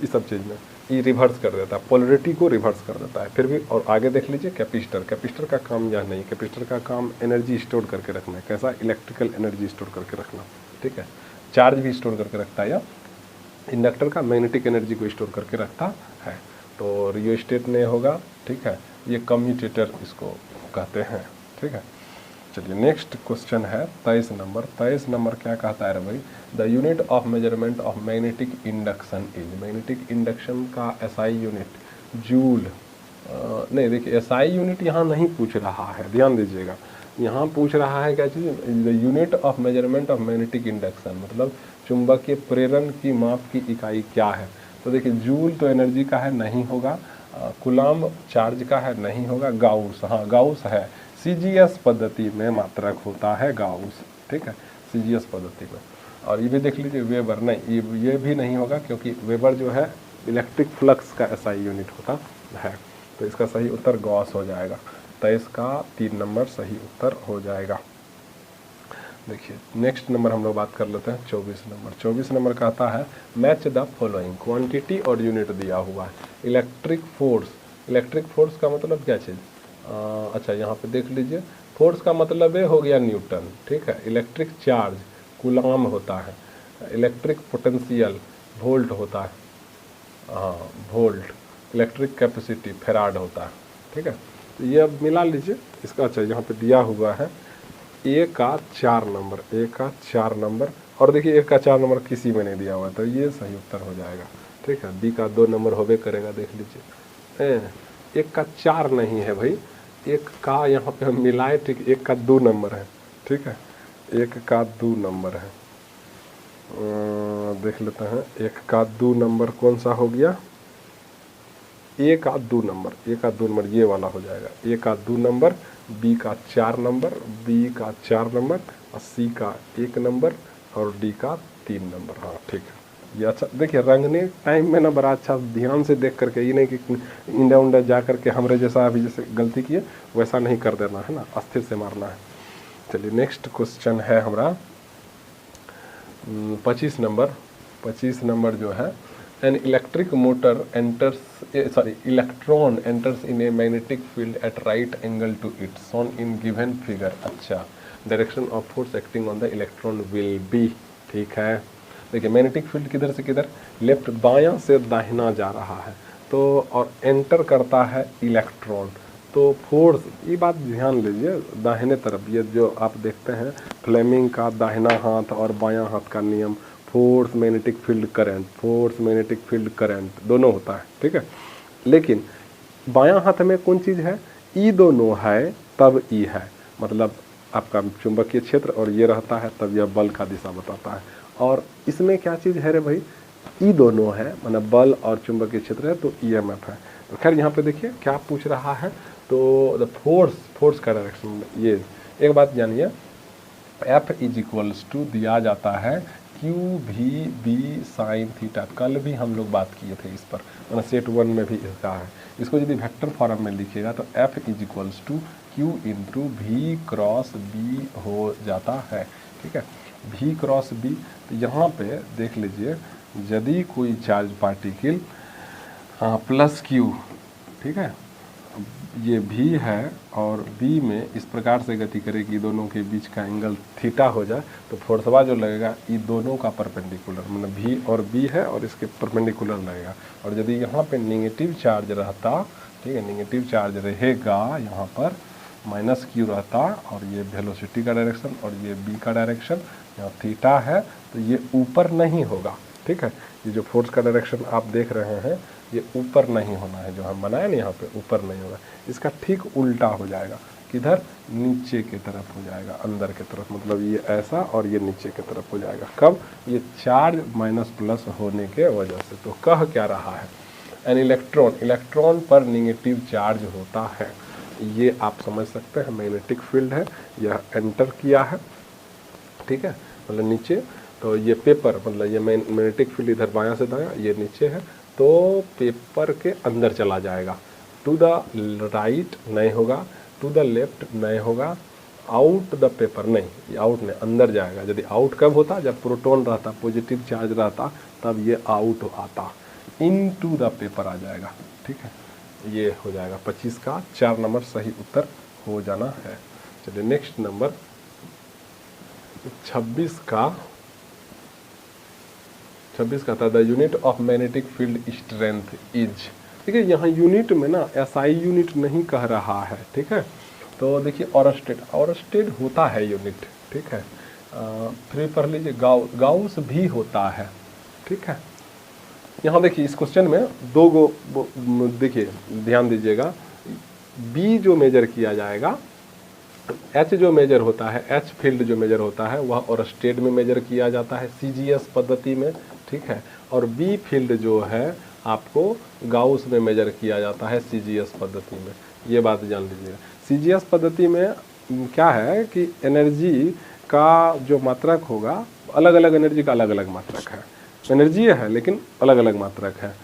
इस सब चीज़ में ये रिवर्स कर देता है, पोलरिटी को रिवर्स कर देता है फिर भी। और आगे देख लीजिए कैपेसिटर का काम यह नहीं, कैपेसिटर का काम एनर्जी स्टोर करके रखना है। कैसा? इलेक्ट्रिकल एनर्जी स्टोर करके रखना, ठीक है। चार्ज भी स्टोर करके रखता है, या इंडक्टर का मैग्नेटिक एनर्जी को स्टोर करके रखता है। तो रियोस्टेट नहीं होगा, ठीक है। ये कम्यूटेटर इसको कहते हैं, ठीक है। चलिए नेक्स्ट क्वेश्चन है 23 नंबर। 23 नंबर क्या कहता है भाई, the unit of measurement of magnetic induction is. Magnetic induction का SI यूनिट जूल, नहीं देखिए SI यूनिट यहाँ नहीं पूछ रहा है, ध्यान दीजिएगा। यहाँ पूछ रहा है क्या चीज़, the unit of measurement of magnetic induction, मतलब चुंबकीय प्रेरण की माप की इकाई क्या है। तो देखिए जूल तो एनर्जी का है, नहीं होगा। कूलम्ब चार्ज का है, नहीं होगा। गाउस, हाँ गाउस है। CGS पद्धति में मात्रक होता है गाउस, ठीक है, CGS पद्धति में। और ये भी देख लीजिए वेबर, नहीं ये भी नहीं होगा, क्योंकि वेबर जो है इलेक्ट्रिक फ्लक्स का SI यूनिट होता है। तो इसका सही उत्तर गॉस हो जाएगा। 23 का 3 नंबर सही उत्तर हो जाएगा। देखिए नेक्स्ट नंबर हम लोग बात कर लेते हैं 24 नंबर। 24 नंबर कहता है मैच द फॉलोइंग, क्वांटिटी और यूनिट दिया हुआ है। इलेक्ट्रिक फोर्स का मतलब क्या चीज़, अच्छा यहाँ पे देख लीजिए, फोर्स का मतलब ये हो गया न्यूटन, ठीक है। इलेक्ट्रिक चार्ज कूलम होता है। इलेक्ट्रिक पोटेंशियल वोल्ट होता है, हाँ वोल्ट। इलेक्ट्रिक कैपेसिटी फेराड होता है, ठीक है। तो ये अब मिला लीजिए इसका। अच्छा यहाँ पे दिया हुआ है A का 4 नंबर, A का 4 नंबर, और देखिए A का 4 नंबर किसी में नहीं दिया हुआ, तो ये सही उत्तर हो जाएगा, ठीक है। B का 2 नंबर होबे करेगा, देख लीजिए। 1 का 4 नहीं है भाई, 1 का यहाँ पे हम मिलाए, ठीक। 1 का 2 नंबर है, ठीक है। 1 का 2 नंबर है, देख लेते हैं 1 का 2 नंबर कौन सा हो गया। A का 2 नंबर, A का 2 नंबर ये वाला हो जाएगा। A का 2 नंबर, B का 4 नंबर, B का 4 नंबर, और C का 1 नंबर, और D का 3 नंबर। हाँ ठीक है, ये अच्छा। देखिए रंगने टाइम में ना बड़ा अच्छा ध्यान से देख करके, ये नहीं कि इंडा उंडा जा करके हमारे जैसा अभी जैसे गलती किए वैसा नहीं कर देना है ना, अस्थिर से मारना है। चलिए नेक्स्ट क्वेश्चन है हमारा 25 नंबर। 25 नंबर जो है, an electric motor electron enters in a magnetic field at right angle to it shown in given figure। अच्छा, direction of force acting on the electron will be, ठीक है। देखिए मैग्नेटिक फील्ड किधर से किधर, लेफ्ट बायां से दाहिना जा रहा है, तो और एंटर करता है इलेक्ट्रॉन, तो फोर्स, ये बात ध्यान लीजिए, दाहिने तरफ ये जो आप देखते हैं फ्लेमिंग का दाहिना हाथ और बायां हाथ का नियम, force magnetic field current, force magnetic field current दोनों होता है, ठीक है। लेकिन बायां हाथ में कौन चीज़ है, ई दोनों है तब ई है, मतलब आपका चुंबकीय क्षेत्र, और ये रहता है तब यह बल का दिशा बताता है। और इसमें क्या चीज़ है रे भाई, ई दोनों है, मतलब बल और चुंबकीय क्षेत्र है, तो EMF है। तो खैर यहाँ पे देखिए क्या पूछ रहा है, तो द फोर्स का डायरेक्शन, ये एक बात जानिए, F इज इक्वल्स टू दिया जाता है क्यू भी बी साइन थीटा, कल भी हम लोग बात किए थे इस पर, मैंने सेट 1 में भी इसका है। इसको यदि वेक्टर फॉर्म में लिखिएगा तो F is equals to Q into V cross B हो जाता है, ठीक है, V क्रॉस बी। तो यहाँ पे देख लीजिए, यदि कोई चार्ज पार्टिकल प्लस क्यू, ठीक है, ये V है और B में इस प्रकार से गति करेगी, दोनों के बीच का एंगल थीटा हो जाए, तो फोर्सवा जो लगेगा ये दोनों का परपेंडिकुलर, मतलब V और B है और इसके परपेंडिकुलर लगेगा। और यदि यहाँ पे नेगेटिव चार्ज रहता, ठीक है, नेगेटिव चार्ज रहेगा, यहाँ पर माइनस क्यू रहता, और ये वेलोसिटी का डायरेक्शन और ये B का डायरेक्शन, यहाँ थीटा है, तो ये ऊपर नहीं होगा, ठीक है। ये जो फोर्स का डायरेक्शन आप देख रहे हैं ये ऊपर नहीं होना है, जो हम बनाए ना यहाँ पे ऊपर नहीं होगा, इसका ठीक उल्टा हो जाएगा, किधर, नीचे की तरफ हो जाएगा, अंदर की तरफ, मतलब ये ऐसा और ये नीचे की तरफ हो जाएगा। कब, ये चार्ज माइनस प्लस होने के वजह से। तो कह क्या रहा है, एन इलेक्ट्रॉन, इलेक्ट्रॉन पर नेगेटिव चार्ज होता है, ये आप समझ सकते हैं मैग्नेटिक फील्ड है, यह एंटर किया है, ठीक है, मतलब नीचे। तो ये पेपर, मतलब ये मैग्नेटिक फील्ड इधर बायां से दायां, ये नीचे है, तो पेपर के अंदर चला जाएगा, टू द राइट नहीं होगा, टू द लेफ्ट नहीं होगा, आउट द पेपर नहीं, ये आउट नहीं, अंदर जाएगा। यदि आउट कब होता, जब प्रोटॉन रहता, पॉजिटिव चार्ज रहता, तब ये आउट आता, इन टू द पेपर आ जाएगा, ठीक है, ये हो जाएगा 25 का 4 नंबर सही उत्तर हो जाना है। चलिए नेक्स्ट नंबर 26 का था, the unit of magnetic field strength is. देखिए यहाँ यूनिट में ना SI यूनिट नहीं कह रहा है, ठीक है, तो देखिए ऑरस्टेड होता है यूनिट, ठीक है, फिर पढ़ लीजिए गाउस भी होता है, ठीक है। यहाँ देखिए इस क्वेश्चन में दो गो, देखिए ध्यान दीजिएगा, B जो मेजर किया जाएगा, H जो मेजर होता है, H फील्ड जो मेजर होता है वह ऑरस्टेड में मेजर किया जाता है CGS पद्धति में, ठीक है, और B फील्ड जो है आपको गाउस में मेजर किया जाता है CGS पद्धति में, ये बात जान लीजिएगा। CGS पद्धति में क्या है कि एनर्जी का जो मात्रक होगा, अलग अलग एनर्जी का अलग अलग मात्रक है, एनर्जी है लेकिन अलग अलग मात्रक है।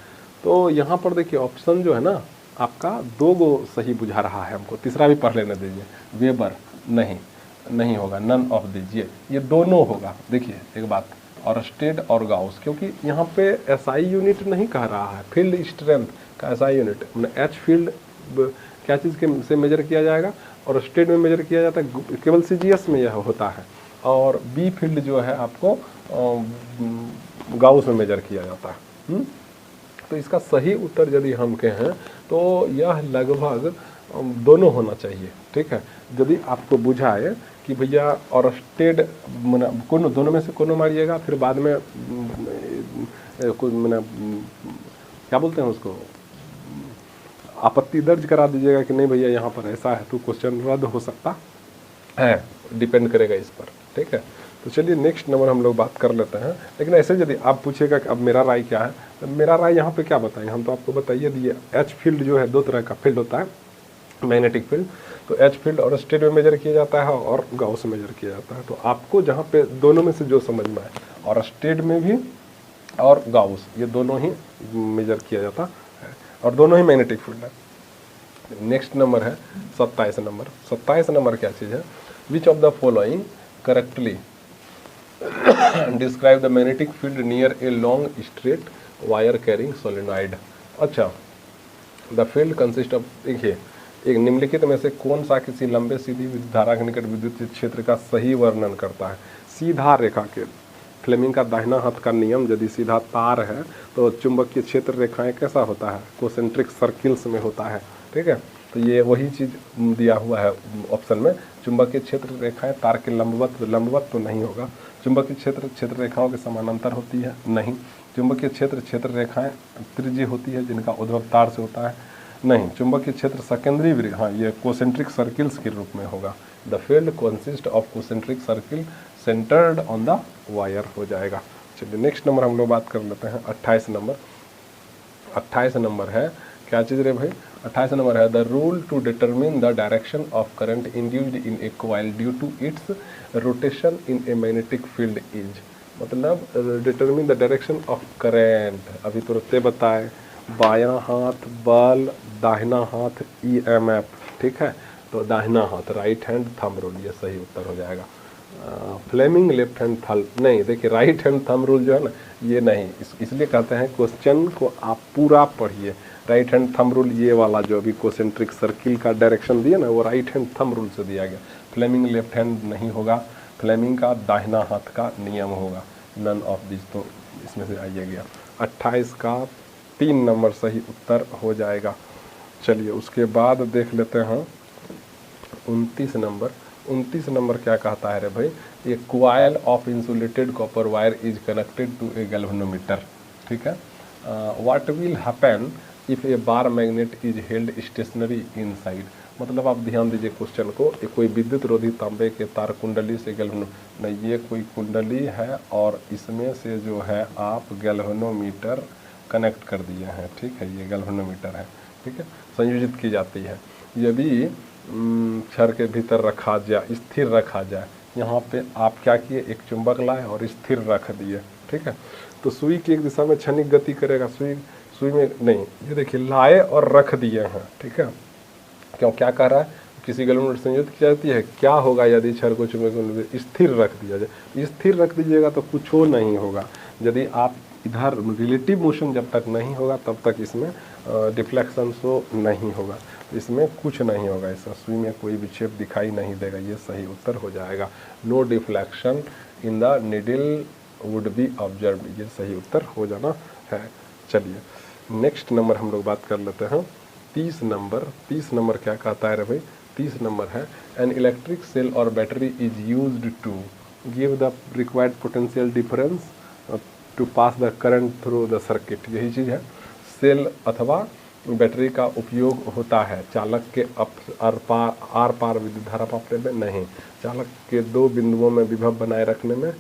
तो यहाँ पर देखिए ऑप्शन जो है ना आपका 2 गो सही बुझा रहा है हमको, तीसरा भी पढ़ लेने दीजिए, वेबर नहीं होगा, नन ऑफ दीजिए, ये दोनों होगा। देखिए एक बात, ऑरस्टेड और गाउस, क्योंकि यहाँ पे SI यूनिट नहीं कह रहा है, फील्ड स्ट्रेंथ का SI यूनिट, H फील्ड क्या चीज़ के से मेजर किया जाएगा, ऑरस्टेड में मेजर किया जाता है, केवल CGS में यह होता है, और B फील्ड जो है आपको गाउस में मेजर किया जाता है। तो इसका सही उत्तर यदि हम कहें तो यह लगभग दोनों होना चाहिए, ठीक है। यदि आपको बुझाए कि भैया ऑरस्टेड कोनो, दोनों में से कोनो मारिएगा, फिर बाद में क्या बोलते हैं उसको, आपत्ति दर्ज करा दीजिएगा कि नहीं भैया यहाँ पर ऐसा है, तो क्वेश्चन रद्द हो सकता है, डिपेंड करेगा इस पर, ठीक है। तो चलिए नेक्स्ट नंबर हम लोग बात कर लेते हैं। लेकिन ऐसे यदि आप पूछेगा कि अब मेरा राय क्या है, तो मेरा राय यहाँ पे क्या बताएंगे, हम तो आपको बताइए दिए, H फील्ड जो है 2 तरह का फील्ड होता है, मैग्नेटिक फील्ड, तो H फील्ड ऑरस्टेड में मेजर किया जाता है और गाउस में मेजर किया जाता है। तो आपको जहाँ पे दोनों में से जो समझ में आए, ऑरस्टेड में भी और गाउस, ये दोनों ही मेजर किया जाता है और दोनों ही मैग्नेटिक फील्ड है। नेक्स्ट नंबर है 27 नंबर। 27 नंबर क्या चीज़ है, विच of the following correctly describe the magnetic field near a long straight wire carrying solenoid. अच्छा, द फील्ड कंसिस्ट ऑफ, देखिए एक निम्नलिखित में से कौन सा किसी लंबे सीधी विद्युत धारा के निकट विद्युत क्षेत्र का सही वर्णन करता है। सीधा रेखा के, फ्लेमिंग का दाहिना हाथ का नियम, यदि सीधा तार है तो चुंबकीय क्षेत्र रेखाएं कैसा होता है, कोसेंट्रिक सर्किल्स में होता है, ठीक है। तो ये वही चीज़ दिया हुआ है ऑप्शन में, चुंबकीय क्षेत्र रेखाएं तार के लंबवत तो नहीं होगा, चुंबकीय क्षेत्र रेखाओं के समानांतर होती है, नहीं, चुंबकीय क्षेत्र रेखाएं त्रिज्यीय होती है जिनका उद्भव तार से होता है, नहीं, चुंबकीय क्षेत्र सेकेंडरी वृत्त, हाँ ये कोसेंट्रिक सर्किल्स के रूप में होगा। The field consist of concentric circle centred on the wire हो जाएगा। चलिए नेक्स्ट नंबर हम लोग बात कर लेते हैं 28 नंबर। 28 नंबर है क्या चीज़ रे भाई, 28 नंबर है the rule to determine the direction of current induced in a coil due to its rotation in a magnetic field is. मतलब determine the direction of current, अभी तुरंत बताए, बायां हाथ बल, दाहिना हाथ ईएमएफ, ठीक है, तो दाहिना हाथ राइट हैंड थंब रूल, ये सही उत्तर हो जाएगा। फ्लेमिंग लेफ्ट हैंड थंब नहीं, देखिए राइट हैंड थंब रूल जो है ना ये नहीं, इसलिए कहते हैं क्वेश्चन को आप पूरा पढ़िए। राइट हैंड थंब रूल ये वाला जो अभी कोसेंट्रिक सर्किल का डायरेक्शन दिया ना वो राइट हैंड थंब रूल से दिया गया। फ्लेमिंग लेफ्ट हैंड नहीं होगा, फ्लेमिंग का दाहिना हाथ का नियम होगा, नन ऑफ दिस, तो इसमें से आइए गया 28 का 3 नंबर सही उत्तर हो जाएगा। चलिए उसके बाद देख लेते हैं 29 नंबर क्या कहता है रे भाई, ये coil of insulated copper wire is connected to a galvanometer, ठीक है। What will happen if a bar magnet is held stationary inside, मतलब आप ध्यान दीजिए क्वेश्चन को, ये कोई विद्युत रोधी तांबे के तार कुंडली से नहीं, ये कोई कुंडली है और इसमें से जो है आप गैल्वेनोमीटर कनेक्ट कर दिए हैं, ठीक है, ये गैल्वेनोमीटर है, ठीक है, संयोजित की जाती है। यदि छड़ के भीतर रखा जाए, स्थिर रखा जाए, यहाँ पे आप क्या किए, एक चुंबक लाए और स्थिर रख दिए, ठीक है, तो सुई की एक दिशा में क्षणिक गति करेगा, सुई में नहीं, ये देखिए लाए और रख दिए हैं, ठीक है, क्यों क्या कह रहा है, किसी गैल्वेनोमीटर संयोजित की जाती है, क्या होगा यदि छड़ को चुंबक में स्थिर रख दिया जाए, स्थिर रख दीजिएगा तो कुछ हो नहीं होगा, यदि आप इधर रिलेटिव मोशन जब तक नहीं होगा तब तक इसमें डिफ्लेक्शन शो नहीं होगा, इसमें कुछ नहीं होगा, इसमें सुई में कोई विक्षेप दिखाई नहीं देगा, ये सही उत्तर हो जाएगा। No deflection in the needle would be observe, ये सही उत्तर हो जाना है। चलिए नेक्स्ट नंबर हम लोग बात कर लेते हैं 30 नंबर क्या कहता है रे भाई, 30 नंबर है एन इलेक्ट्रिक सेल और battery is used to give the required potential difference to pass the current through the circuit, यही चीज़ है, सेल अथवा बैटरी का उपयोग होता है चालक के आर पार विद्युत धारा मापने में नहीं, चालक के 2 बिंदुओं में विभव बनाए रखने में,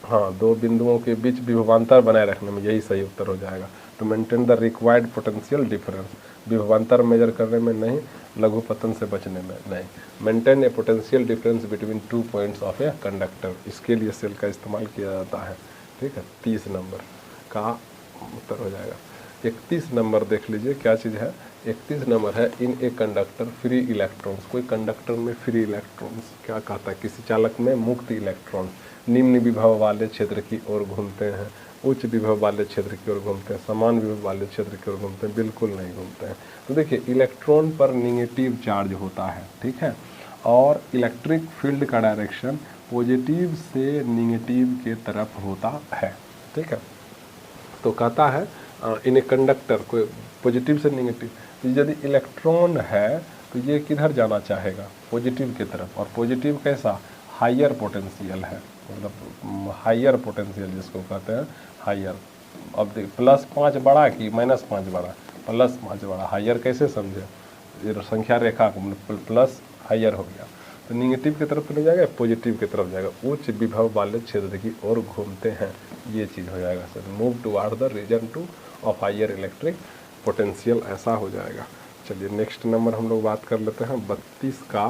हाँ 2 बिंदुओं के बीच विभवांतर बनाए रखने में, यही सही उत्तर हो जाएगा। To maintain the required potential difference, विभवांतर मेजर करने में नहीं, लघुपतन से बचने में नहीं, maintain a potential difference between 2 points of a conductor, इसके लिए सेल का इस्तेमाल किया जाता है, ठीक है, 30 नंबर का उत्तर हो जाएगा। 31 नंबर देख लीजिए क्या चीज़ है, 31 नंबर है in a conductor free electrons, कोई कंडक्टर में फ्री इलेक्ट्रॉन्स, क्या कहता है, किसी चालक में मुक्त इलेक्ट्रॉन निम्न विभव वाले क्षेत्र की ओर घूमते हैं, उच्च विभव वाले क्षेत्र की ओर घूमते हैं, समान विभव वाले क्षेत्र की ओर घूमते हैं, बिल्कुल नहीं घूमते हैं। तो देखिए इलेक्ट्रॉन पर निगेटिव चार्ज होता है, ठीक है, और इलेक्ट्रिक फील्ड का डायरेक्शन पॉजिटिव से निगेटिव के तरफ होता है, ठीक है, तो कहता है इन ए कंडक्टर को पॉजिटिव से निगेटिव, यदि इलेक्ट्रॉन है तो ये किधर जाना चाहेगा, पॉजिटिव की तरफ, और पॉजिटिव कैसा, हायर पोटेंशियल है, मतलब हायर पोटेंशियल जिसको कहते हैं हायर। अब देख +5 बड़ा कि -5 बड़ा, +5 बड़ा, हायर कैसे समझे, ये संख्या रेखा प्लस हायर हो गया, तो निगेटिव की तरफ तो नहीं जाएगा, पॉजिटिव की तरफ जाएगा, उच्च विभव वाले क्षेत्र की ओर घूमते हैं, ये चीज़ हो जाएगा sir, move toward the region to of higher electric potential, ऐसा हो जाएगा। चलिए नेक्स्ट नंबर हम लोग बात कर लेते हैं 32 का,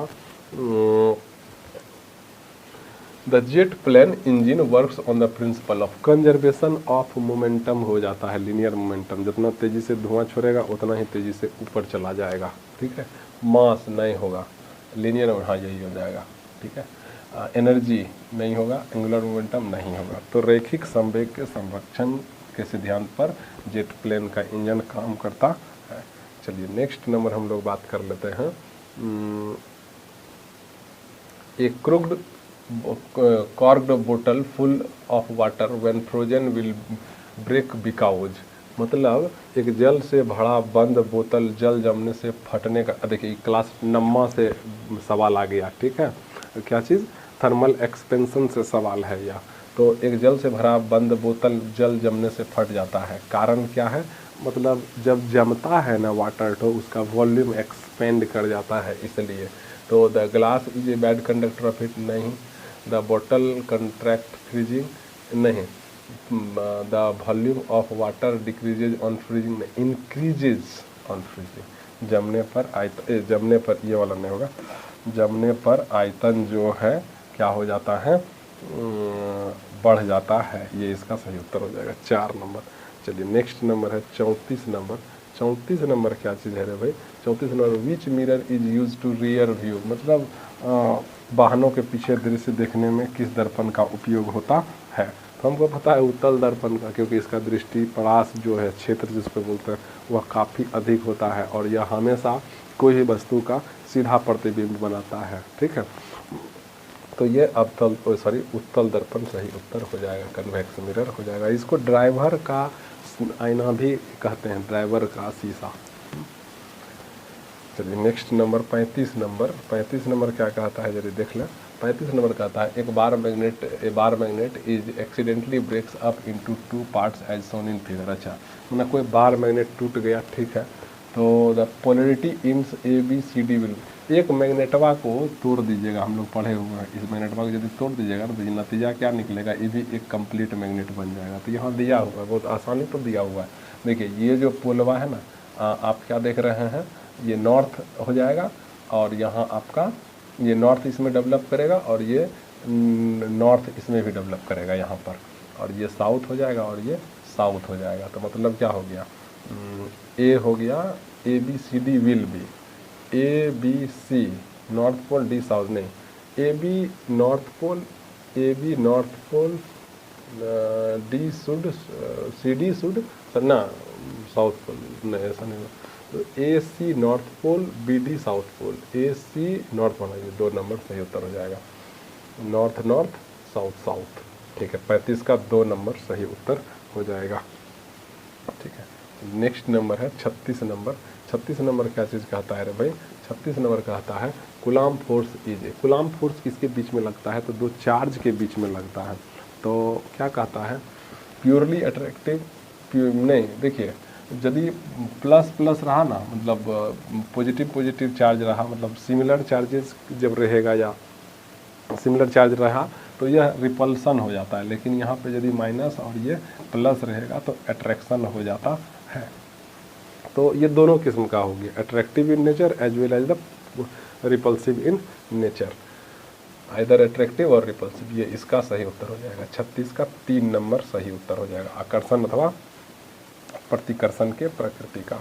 the jet plane engine works on the principle of conservation of momentum, हो जाता है लीनियर मोमेंटम, जितना तेज़ी से धुआं छोड़ेगा उतना ही तेज़ी से ऊपर चला जाएगा, ठीक है, मास नहीं होगा, लीनियर, हाँ यही हो जाएगा, ठीक है, एनर्जी नहीं होगा, एंगुलर मोमेंटम नहीं होगा, तो रैखिक संवेग के संरक्षण के सिद्धांत पर जेट प्लेन का इंजन काम करता है। चलिए नेक्स्ट नंबर हम लोग बात कर लेते हैं, एक क्रुग्ड कॉर्क्ड बोतल full of water when frozen will break because, मतलब एक जल से भरा बंद बोतल जल जमने से फटने का, देखिए क्लास 9 से सवाल आ गया, ठीक है, क्या चीज़, थर्मल एक्सपेंशन से सवाल है यह, तो एक जल से भरा बंद बोतल जल जमने से फट जाता है, कारण क्या है, मतलब जब जमता है ना वाटर तो उसका वॉल्यूम एक्सपेंड कर जाता है, इसलिए, तो the glass is a bad conductor of heat, नहीं, द बॉटल कंट्रैक्ट फ्रीजिंग, नहीं, the volume of water decreases on freezing, increases on freezing, जमने पर ये वाला नहीं होगा, जमने पर आयतन जो है क्या हो जाता है, बढ़ जाता है, ये इसका सही उत्तर हो जाएगा 4 नंबर। चलिए नेक्स्ट नंबर है 34 नंबर। 34 नंबर क्या चीज़ है रे भाई? 34 number, which mirror is use to rear view, मतलब वाहनों के पीछे दृश्य देखने में किस दर्पण का उपयोग होता है? तो हमको पता है उत्तल दर्पण का, क्योंकि इसका दृष्टि परास जो है क्षेत्र जिस पर बोलते हैं वह काफ़ी अधिक होता है और यह हमेशा कोई भी वस्तु का सीधा प्रतिबिंब बनाता है। ठीक है, तो ये उत्तल दर्पण सही उत्तर हो जाएगा, कन्वेक्स मिरर हो जाएगा। इसको ड्राइवर का आईना भी कहते हैं, ड्राइवर का शीशा। चलिए नेक्स्ट नंबर 35 नंबर। 35 नंबर क्या कहता है जरा देख लें। 35 नंबर कहता है a bar magnet is accidentally breaks up into 2 parts as shown in figure. अच्छा, मतलब कोई बार मैग्नेट टूट गया, ठीक है, तो the polarity in ABCD will, एक मैग्नेटवा को तोड़ दीजिएगा, हम लोग पढ़े हुए हैं, इस मैग्नेटवा को यदि तोड़ दीजिएगा तो नतीजा क्या निकलेगा, ये भी एक कंप्लीट मैग्नेट बन जाएगा। तो यहाँ दिया हुआ है, बहुत आसानी पर दिया हुआ है। देखिए ये जो पोलवा है ना, आप क्या देख रहे हैं, ये नॉर्थ हो जाएगा और यहाँ आपका ये नॉर्थ इसमें डेवलप करेगा और ये नॉर्थ इसमें भी डेवलप करेगा यहाँ पर, और ये साउथ हो जाएगा और ये साउथ हो जाएगा। तो मतलब क्या हो गया, ए हो गया ABCD will be, ABC north pole, D south, नहीं, AB north pole, AB north pole, D should, CD should ना साउथ पोल, नहीं ऐसा नहीं, तो AC north pole, BD south pole, AC north pole, ये 2 नंबर सही उत्तर हो जाएगा, नॉर्थ नॉर्थ साउथ साउथ। ठीक है, 35 का 2 नंबर सही उत्तर हो जाएगा। ठीक है, नेक्स्ट नंबर है 36 नंबर। 36 नंबर क्या चीज़ कहता है रे भाई? 36 नंबर कहता है coulomb force is, coulomb force किसके बीच में लगता है, तो 2 चार्ज के बीच में लगता है। तो क्या कहता है, प्योरली अट्रैक्टिव, नहीं, देखिए यदि प्लस प्लस रहा ना, मतलब पॉजिटिव पॉजिटिव चार्ज रहा, मतलब सिमिलर चार्जेस जब रहेगा या सिमिलर चार्ज रहा तो यह रिपल्सन हो जाता है, लेकिन यहाँ पे यदि माइनस और ये प्लस रहेगा तो अट्रैक्शन हो जाता है। तो ये दोनों किस्म का होगी, attractive in nature as well as the repulsive in nature, either attractive और रिपल्सिव, ये इसका सही उत्तर हो जाएगा। 36 का 3 नंबर सही उत्तर हो जाएगा, आकर्षण अथवा प्रतिकर्षण के प्रकृति का।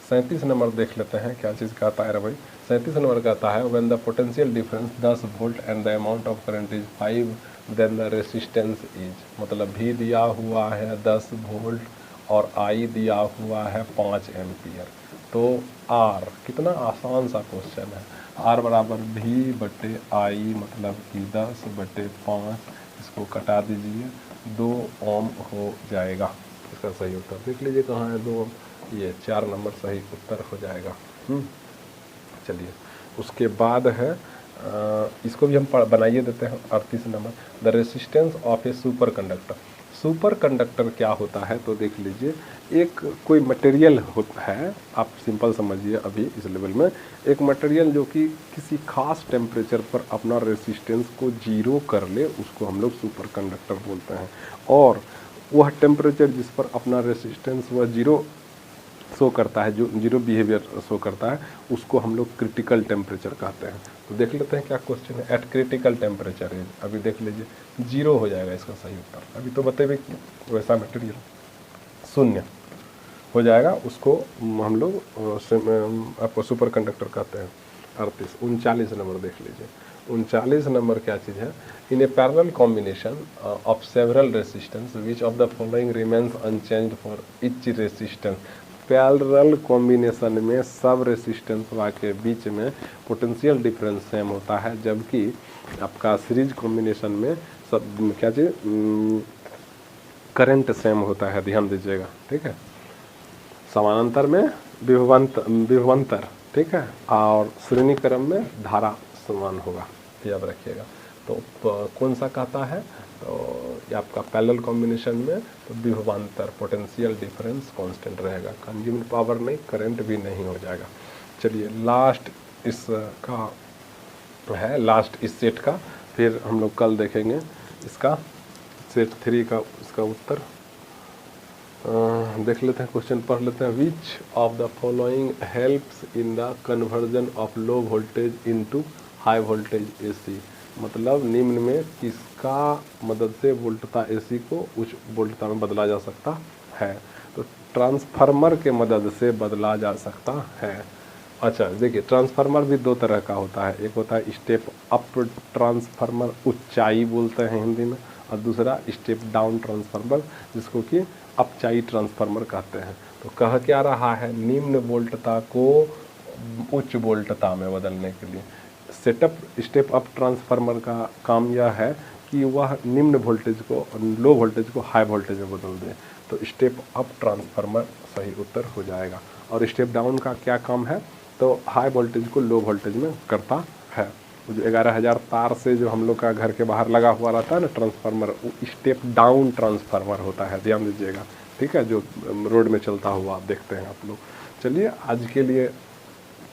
37 नंबर देख लेते हैं क्या चीज़ कहता है भाई? 37 नंबर कहता है when the potential difference 10 volt and the amount of current is 5 then the resistance is, मतलब V दिया हुआ है 10 वोल्ट और I दिया हुआ है 5 एम्पियर। तो R, कितना आसान सा क्वेश्चन है, R बराबर V/I, मतलब कि 10/5, इसको कटा दीजिए, 2 ओम हो जाएगा। इसका सही उत्तर देख लीजिए कहाँ है, 2 ओम, ये 4 नंबर सही उत्तर हो जाएगा। चलिए उसके बाद है इसको भी हम बनाइए देते हैं 38 number, the resistance of A super conductor. Super conductor क्या होता है, तो देख लीजिए, एक कोई मटेरियल होता है, आप सिंपल समझिए अभी इस लेवल में, एक मटेरियल जो कि किसी खास टेम्परेचर पर अपना रेसिस्टेंस को 0 कर ले, उसको हम लोग सुपर कंडक्टर बोलते हैं। और वह टेम्परेचर जिस पर अपना रेसिस्टेंस वह 0 शो करता है, जो 0 बिहेवियर शो करता है, उसको हम लोग क्रिटिकल टेम्परेचर कहते हैं। तो देख लेते हैं क्या क्वेश्चन है, एट क्रिटिकल टेम्परेचर इज, अभी देख लीजिए 0 हो जाएगा इसका सही उत्तर। अभी तो बताइए वैसा मटेरियल 0 हो जाएगा, उसको हम लोग आपको सुपर कंडक्टर कहते हैं। 39 नंबर देख लीजिए। 39 नंबर क्या चीज़ है, in a parallel combination of several resistance which of the following remains unchanged for each resistance. Parallel combination में सब रेसिस्टेंस के बीच में पोटेंशियल डिफरेंस सेम होता है, जबकि आपका सीरीज कॉम्बिनेशन में सब क्या चीज़ करंट सेम होता है, ध्यान दीजिएगा। ठीक है, समानांतर में विभवांतर, ठीक है, और श्रेणी क्रम में धारा समान होगा, याद रखिएगा। तो कौन सा कहता है, तो ये आपका पैरेलल कॉम्बिनेशन में तो विभवांतर, पोटेंशियल डिफरेंस कांस्टेंट रहेगा, कंज्यूम्ड पावर नहीं, करंट भी नहीं हो जाएगा। चलिए लास्ट इसका है, लास्ट इस सेट का, फिर हम लोग कल देखेंगे इसका सेट 3 का इसका उत्तर। देख लेते हैं, क्वेश्चन पढ़ लेते हैं। विच of the following helps in the conversion of low voltage into high voltage AC। मतलब निम्न में किसका मदद से वोल्टता AC को उच्च वोल्टता में बदला जा सकता है? तो ट्रांसफार्मर के मदद से बदला जा सकता है। अच्छा देखिए, ट्रांसफार्मर भी दो तरह का होता है, एक होता है स्टेप अप ट्रांसफार्मर, ऊंचाई बोलते हैं हिंदी में, और दूसरा स्टेप डाउन ट्रांसफार्मर जिसको कि अपचाई ट्रांसफार्मर कहते हैं। तो कह क्या रहा है, निम्न वोल्टता को उच्च वोल्टता में बदलने के लिए स्टेप अप ट्रांसफार्मर का काम यह है कि वह निम्न वोल्टेज को, लो वोल्टेज को हाई वोल्टेज में बदल दे। तो स्टेप अप ट्रांसफार्मर सही उत्तर हो जाएगा। और स्टेप डाउन का क्या काम है, तो हाई वोल्टेज को लो वोल्टेज में करता है। जो 11,000 तार से जो हम लोग का घर के बाहर लगा हुआ रहता है ना ट्रांसफार्मर, वो स्टेप डाउन ट्रांसफार्मर होता है, ध्यान दीजिएगा, ठीक है, जो रोड में चलता हुआ आप देखते हैं आप लोग। चलिए आज के लिए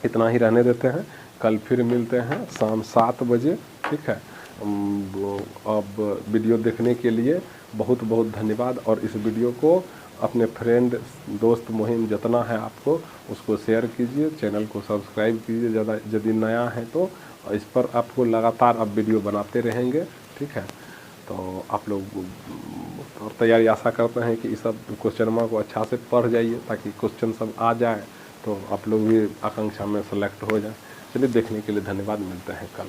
इतना ही रहने देते हैं, कल फिर मिलते हैं शाम 7 बजे, ठीक है। अब वीडियो देखने के लिए बहुत बहुत धन्यवाद, और इस वीडियो को अपने फ्रेंड दोस्त मुहिम जितना है आपको उसको शेयर कीजिए, चैनल को सब्सक्राइब कीजिए ज़्यादा, यदि नया है तो इस पर आपको लगातार अब वीडियो बनाते रहेंगे, ठीक है। तो आप लोग और तैयारी आशा करते हैं कि इस सब क्वेश्चन को अच्छा से पढ़ जाइए ताकि क्वेश्चन सब आ जाए तो आप लोग भी आकांक्षा में सेलेक्ट हो जाए। चलिए देखने के लिए धन्यवाद, मिलते हैं कल।